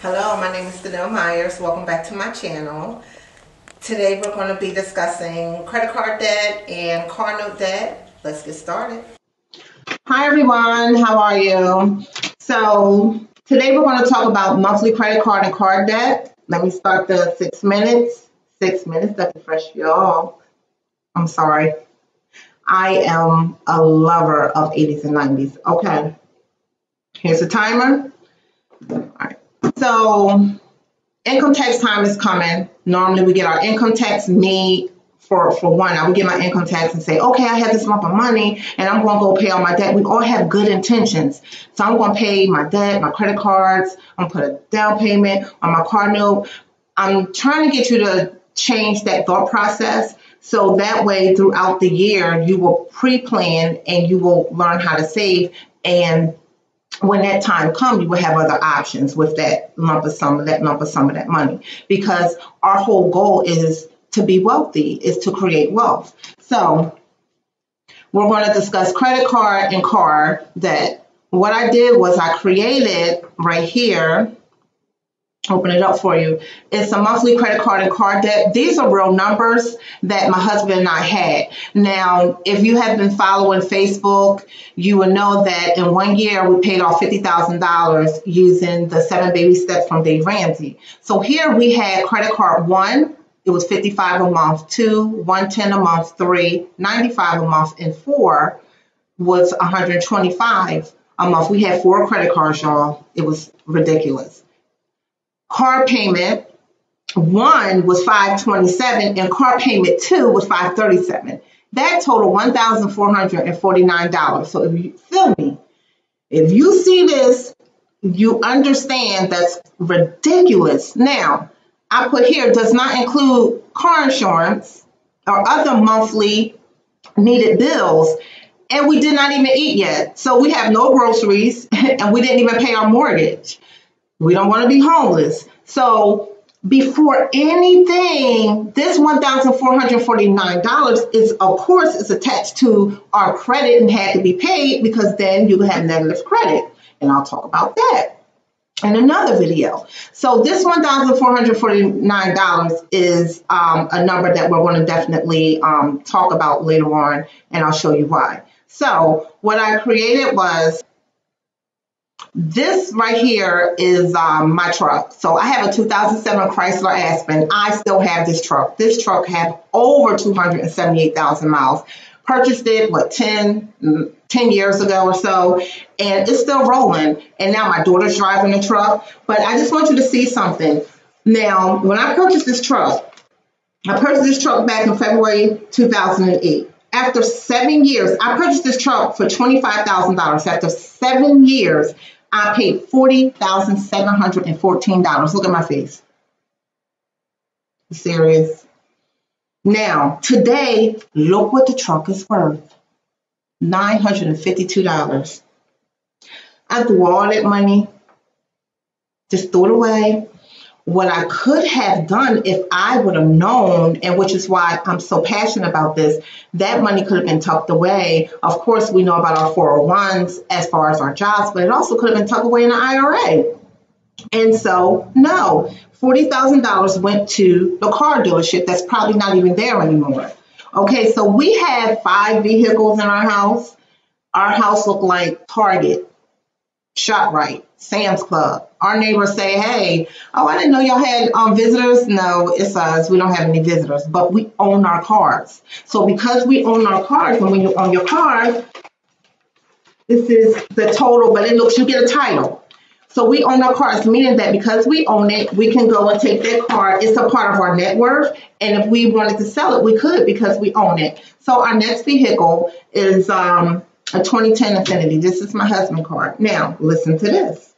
Hello, my name is Stenell Myers. Welcome back to my channel. Today we're going to be discussing credit card debt and car note debt. Let's get started. Hi everyone, how are you? So today we're going to talk about monthly credit card and card debt. Let me start the 6 minutes. 6 minutes, that's fresh, y'all. I'm sorry. I am a lover of 80s and 90s. Okay, here's the timer. All right. So income tax time is coming. Normally we get our income tax made for one. I would get my income tax and say, okay, I have this month of money and I'm going to go pay all my debt. We all have good intentions. So I'm going to pay my debt, my credit cards. I'm going to put a down payment on my car note. I'm trying to get you to change that thought process. So that way throughout the year, you will pre-plan and you will learn how to save. And when that time comes, you will have other options with that lump of sum of that money, because our whole goal is to be wealthy, is to create wealth. So we're going to discuss credit card and car debt. What I did was I created right here, open it up for you. It's a monthly credit card and car debt. These are real numbers that my husband and I had. Now, if you have been following Facebook, you will know that in 1 year we paid off $50,000 using the 7 baby steps from Dave Ramsey. So here we had credit card 1, it was $55 a month, 2, $110 a month, 3, $95 a month, and 4 was $125 a month. We had 4 credit cards, y'all. It was ridiculous. Car payment 1 was $527 and car payment 2 was $537. That totaled $1,449. So if you feel me, if you see this, you understand that's ridiculous. Now, I put here does not include car insurance or other monthly needed bills. And we did not even eat yet. So we have no groceries and we didn't even pay our mortgage. We don't want to be homeless. So before anything, this $1,449 is, of course, is attached to our credit and had to be paid, because then you have negative credit. And I'll talk about that in another video. So this $1,449 is a number that we're going to definitely talk about later on, and I'll show you why. So what I created was, this right here is my truck. So I have a 2007 Chrysler Aspen. I still have this truck. This truck had over 278,000 miles. Purchased it, 10 years ago or so, and it's still rolling. And now my daughter's driving the truck. But I just want you to see something. Now, when I purchased this truck back in February 2008. After 7 years, I purchased this truck for $25,000. After 7 years, I paid $40,714. Look at my face. Serious. Now, today, look what the truck is worth. $952. I threw all that money, just threw it away. What I could have done if I would have known, and which is why I'm so passionate about this, that money could have been tucked away. Of course, we know about our 401s as far as our jobs, but it also could have been tucked away in an IRA. And so, no, $40,000 went to the car dealership that's probably not even there anymore. Okay, so we had 5 vehicles in our house. Our house looked like Target, ShopRite, Sam's Club. Our neighbors say, hey, oh, I didn't know y'all had visitors. No, it's us. We don't have any visitors, but we own our cars. So because we own our cars, and when you own your car, this is the total, but it looks, you get a title. So we own our cars, meaning that because we own it, we can go and take that car. It's a part of our net worth. And if we wanted to sell it, we could, because we own it. So our next vehicle is a 2010 Infiniti. This is my husband's car. Now, listen to this.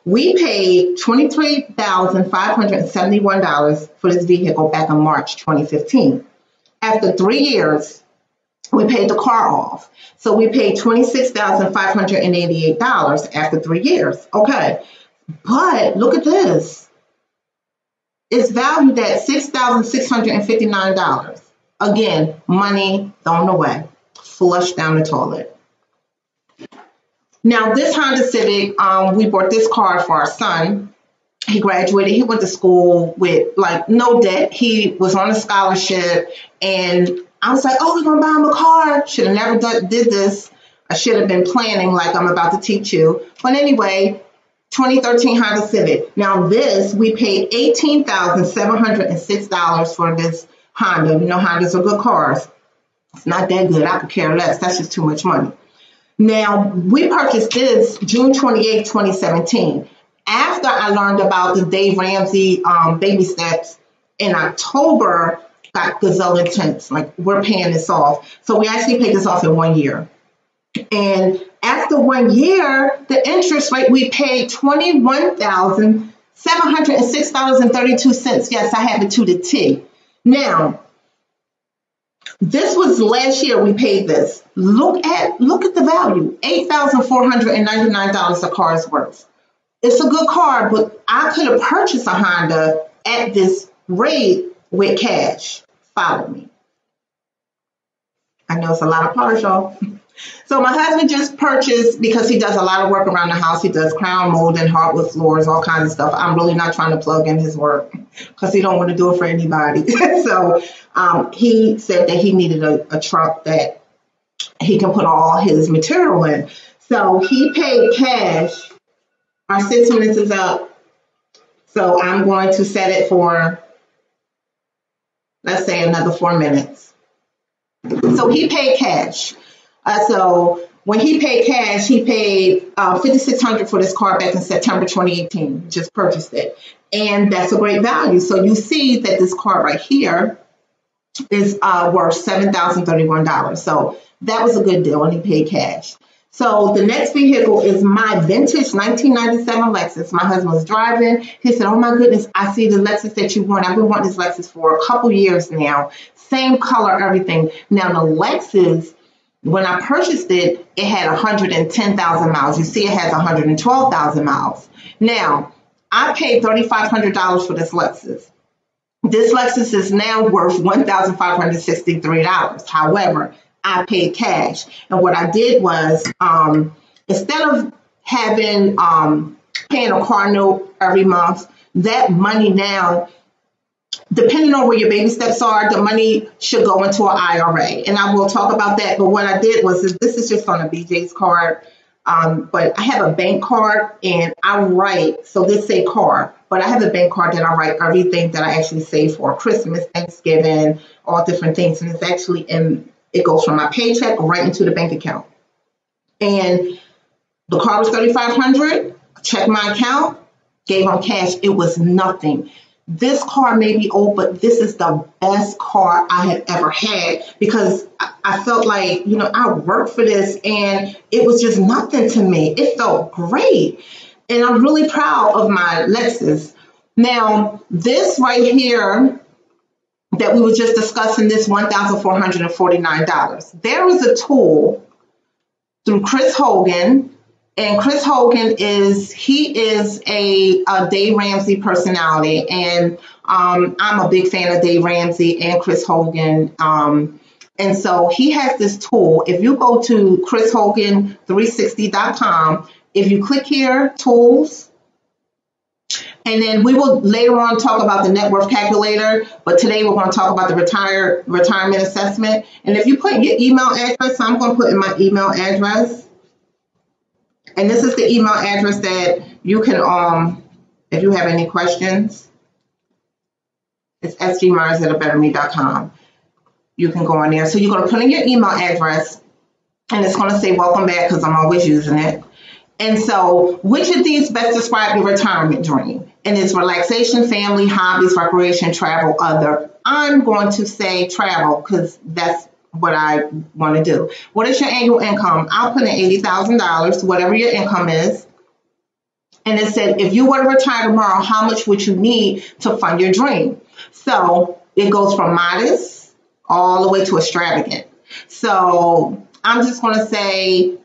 We paid $23,571 for this vehicle back in March 2015. After 3 years, we paid the car off. So we paid $26,588 after 3 years. Okay. But look at this. It's valued at $6,659. Again, money thrown away, flushed down the toilet. Now, this Honda Civic, we bought this car for our son. He graduated. He went to school with like no debt. He was on a scholarship, and I was like, "Oh, we're gonna buy him a car." Should have never did this. I should have been planning like I'm about to teach you. But anyway, 2013 Honda Civic. Now this, we paid $18,706 for this Honda. You know, Hondas are good cars. It's not that good. I could care less. That's just too much money. Now, we purchased this June 28, 2017. After I learned about the Dave Ramsey baby steps in October, got gazelle intense. Like, we're paying this off. So we actually paid this off in 1 year. And after 1 year, the interest rate, we paid $21,706.32. Yes, I have it to the T. Now, this was last year we paid this. Look at the value, $8,499 the car is worth. It's a good car, but I could have purchased a Honda at this rate with cash. Follow me. I know it's a lot of cars, y'all. So my husband just purchased, because he does a lot of work around the house. He does crown molding, hardwood floors, all kinds of stuff. I'm really not trying to plug in his work because he don't want to do it for anybody. So he said that he needed a truck that he can put all his material in. So he paid cash. Our 6 minutes is up. So I'm going to set it for, let's say, another 4 minutes. So he paid cash. So when he paid cash, he paid $5,600 for this car back in September 2018. Just purchased it. And that's a great value. So you see that this car right here is worth $7,031. So that was a good deal, and he paid cash. So the next vehicle is my vintage 1997 Lexus. My husband was driving. He said, "Oh my goodness, I see the Lexus that you want. I've been wanting this Lexus for a couple years now. Same color, everything." Now the Lexus, when I purchased it, it had 110,000 miles. You see it has 112,000 miles. Now, I paid $3,500 for this Lexus. This Lexus is now worth $1,563. However, I paid cash. And what I did was, instead of having paying a car note every month, that money now, depending on where your baby steps are, the money should go into an IRA. And I will talk about that. But what I did was, this is just on a BJ's card. But I have a bank card and I write, so this say car, but I have a bank card that I write everything that I actually save for Christmas, Thanksgiving, all different things. And it's actually it goes from my paycheck right into the bank account. And the car was $3,500. Checked my account, gave them cash. It was nothing. This car may be old, but this is the best car I have ever had, because I felt like, I worked for this and it was just nothing to me. It felt great. And I'm really proud of my Lexus. Now, this right here that we were just discussing, this $1,449. There is a tool through Chris Hogan. And Chris Hogan is a Dave Ramsey personality. And I'm a big fan of Dave Ramsey and Chris Hogan. And so he has this tool. If you go to chrishogan360.com, if you click here, tools, and then we will later on talk about the net worth calculator. But today we're going to talk about the retirement assessment. And if you put your email address, so I'm going to put in my email address. And this is the email address that you can, if you have any questions, it's sgmyers@abetterme.com. You can go on there. So you're going to put in your email address, and it's going to say welcome back, because I'm always using it. And so, which of these best describe your retirement dream? And it's relaxation, family, hobbies, recreation, travel, other. I'm going to say travel, because that's what I want to do. What is your annual income? I'll put in $80,000, whatever your income is. And it said, if you were to retire tomorrow, how much would you need to fund your dream? So it goes from modest all the way to extravagant. So I'm just going to say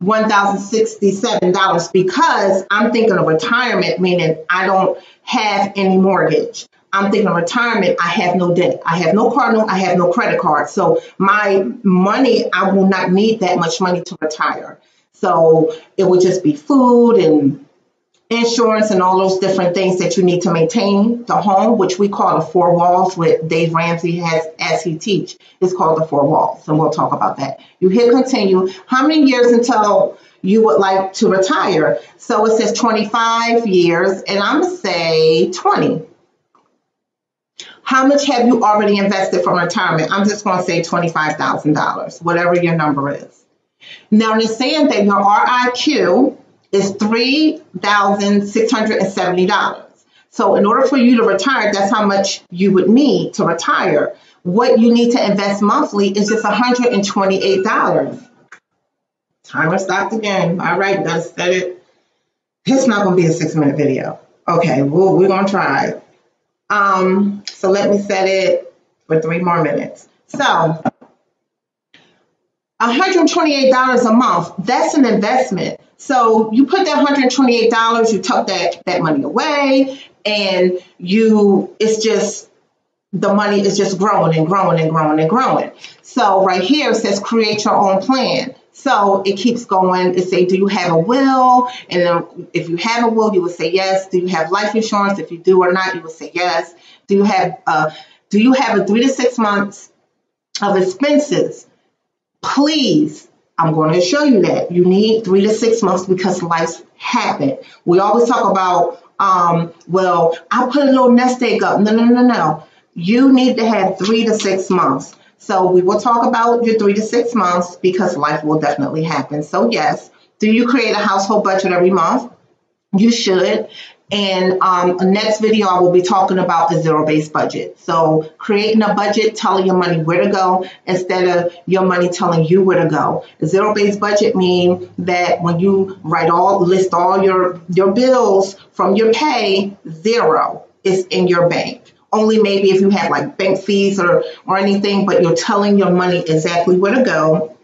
$1,067, because I'm thinking of retirement, meaning I don't have any mortgage. I'm thinking of retirement, I have no debt. I have no car note. I have no credit card. So my money, I will not need that much money to retire. So it would just be food and insurance and all those different things that you need to maintain the home, which we call the four walls, what Dave Ramsey has as he teach. It's called the four walls, and we'll talk about that. You hit continue. How many years until you would like to retire? So it says 25 years, and I'm going to say 20. How much have you already invested for retirement? I'm just going to say $25,000, whatever your number is. Now, they're saying that your RIQ is $3,670. So in order for you to retire, that's how much you would need to retire. What you need to invest monthly is just $128. Timer stopped again. All right, gotta set it. It's not going to be a 6-minute video. Okay, we're going to try. So let me set it for 3 more minutes. So $128 a month, that's an investment. So you put that $128, you tuck that money away, and it's just, the money is just growing and growing and growing and growing. So right here it says create your own plan. So it keeps going. It say, do you have a will? And then if you have a will, you would say yes. Do you have life insurance? If you do or not, you would say yes. Do you have a 3 to 6 months of expenses? Please, I'm going to show you that you need 3 to 6 months because life happened. We always talk about, well, I'll put a little nest egg up. No. You need to have 3 to 6 months. So we will talk about your 3 to 6 months because life will definitely happen. So yes, do you create a household budget every month? You should. And next video, I will be talking about a zero-based budget. So creating a budget, telling your money where to go instead of your money telling you where to go. A zero-based budget means that when you list all your bills from your pay, zero is in your bank. Only maybe if you have like bank fees or anything, but you're telling your money exactly where to go.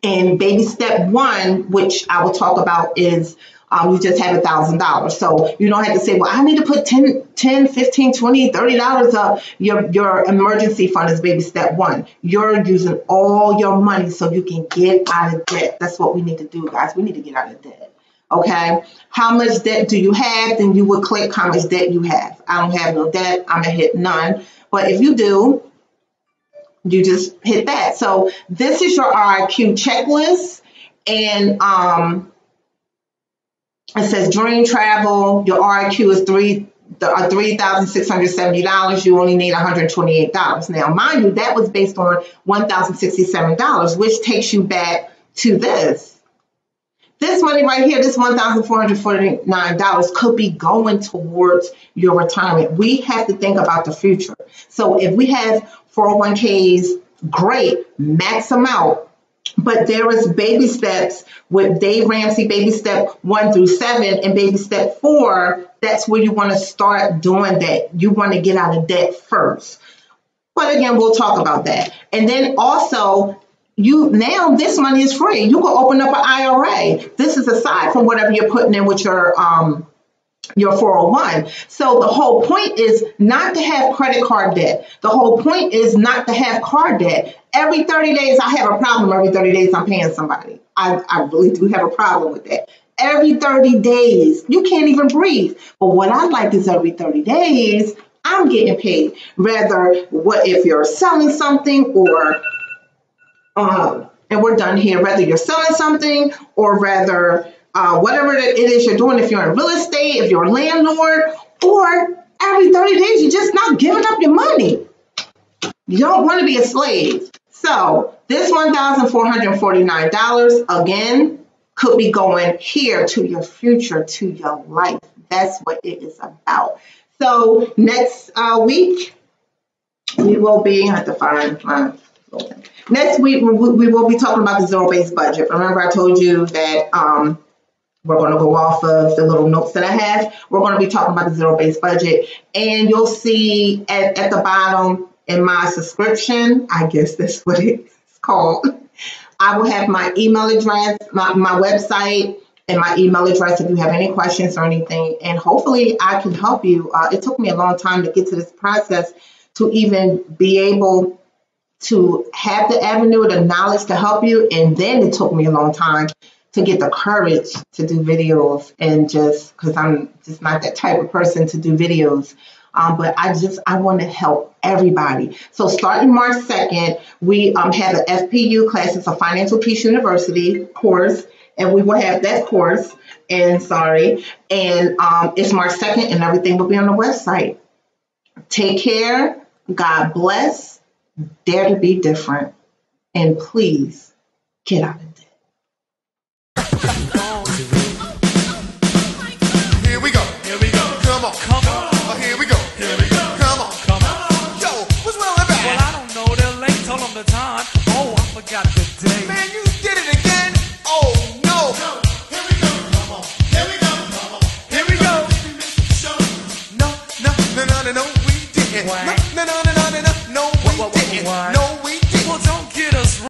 And baby step 1, which I will talk about, is you just have $1,000. So you don't have to say, well, I need to put $10, $15, $20, $30 up. Your emergency fund is baby step 1. You're using all your money so you can get out of debt. That's what we need to do, guys. We need to get out of debt. Okay. How much debt do you have? Then you would click how much debt you have. I don't have no debt. I'm going to hit none. But if you do, you just hit that. So this is your RIQ checklist. And it says dream travel. Your RIQ is $3,670. You only need $128. Now, mind you, that was based on $1,067, which takes you back to this. This money right here, this $1,449 could be going towards your retirement. We have to think about the future. So if we have 401ks, great, max them out. But there is baby steps with Dave Ramsey, baby step 1 through 7, and baby step 4. That's where you want to start doing that. You want to get out of debt first. But again, we'll talk about that. And then also, now this money is free. You can open up an IRA. This is aside from whatever you're putting in with your 401. So the whole point is not to have credit card debt. The whole point is not to have car debt. Every 30 days, I have a problem. Every 30 days, I'm paying somebody. I really do have a problem with that. Every 30 days, you can't even breathe. But what I like is every 30 days, I'm getting paid. Rather, what if you're selling something or and we're done here. Whether you're selling something or whether whatever it is you're doing, if you're in real estate, if you're a landlord, or every 30 days, you're just not giving up your money. You don't want to be a slave. So this $1,449, again, could be going here to your future, to your life. That's what it is about. So next week, we will be, I have to find my next week, we will be talking about the zero-based budget. Remember, I told you that we're going to go off of the little notes that I have. We're going to be talking about the zero-based budget. And you'll see at the bottom in my subscription, I guess that's what it's called, I will have my email address, my website, and my email address if you have any questions or anything. And hopefully I can help you. It took me a long time to get to this process to even be able to have the avenue, the knowledge to help you. And then it took me a long time to get the courage to do videos, and just because I'm just not that type of person to do videos. But I want to help everybody. So starting March 2nd, we have the FPU class. It's a Financial Peace University course, and we will have that course. And it's March 2nd, and everything will be on the website. Take care. God bless. Dare to be different. And please get out of debt.